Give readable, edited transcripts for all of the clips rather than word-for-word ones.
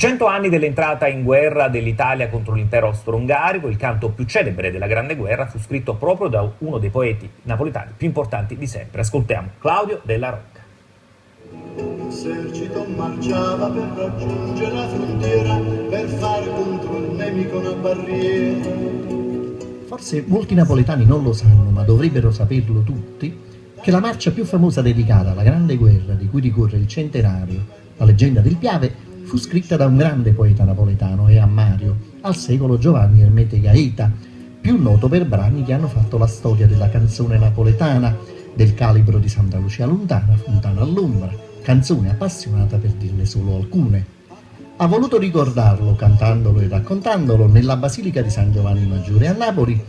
100 anni dell'entrata in guerra dell'Italia contro l'impero austro-ungarico, il canto più celebre della Grande Guerra fu scritto proprio da uno dei poeti napoletani più importanti di sempre. Ascoltiamo Claudio Della Rocca. L'esercito marciava per raggiungere la frontiera, per fare contro il nemico una barriera. Forse molti napoletani non lo sanno, ma dovrebbero saperlo tutti, che la marcia più famosa dedicata alla Grande Guerra, di cui ricorre il centenario, la leggenda del Piave, fu scritta da un grande poeta napoletano e ammario, al secolo Giovanni Ermete Gaeta, più noto per brani che hanno fatto la storia della canzone napoletana, del calibro di Santa Lucia Lontana, Fontana all'ombra, canzone appassionata per dirne solo alcune. Ha voluto ricordarlo, cantandolo e raccontandolo, nella Basilica di San Giovanni Maggiore a Napoli,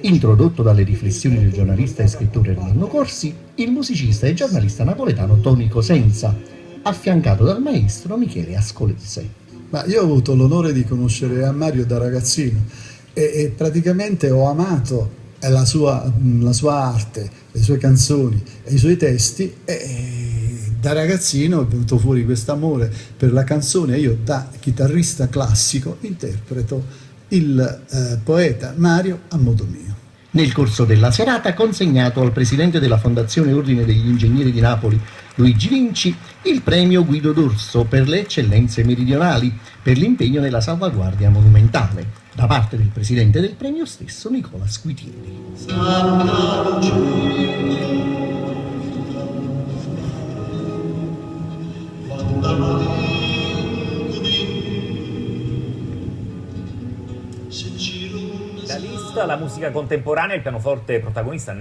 introdotto dalle riflessioni del giornalista e scrittore Ermanno Corsi, il musicista e giornalista napoletano Toni Cosenza, affiancato dal maestro Michele Ascolizze. Ma io ho avuto l'onore di conoscere Mario da ragazzino e praticamente ho amato la sua arte, le sue canzoni e i suoi testi, e da ragazzino è venuto fuori questo amore per la canzone. Io da chitarrista classico interpreto il poeta Mario a modo mio. Nel corso della serata ha consegnato al presidente della Fondazione Ordine degli Ingegneri di Napoli, Luigi Vinci, il premio Guido d'Orso per le eccellenze meridionali, per l'impegno nella salvaguardia monumentale, da parte del presidente del premio stesso, Nicola Squitieri. Da Liszt, la musica contemporanea, il pianoforte protagonista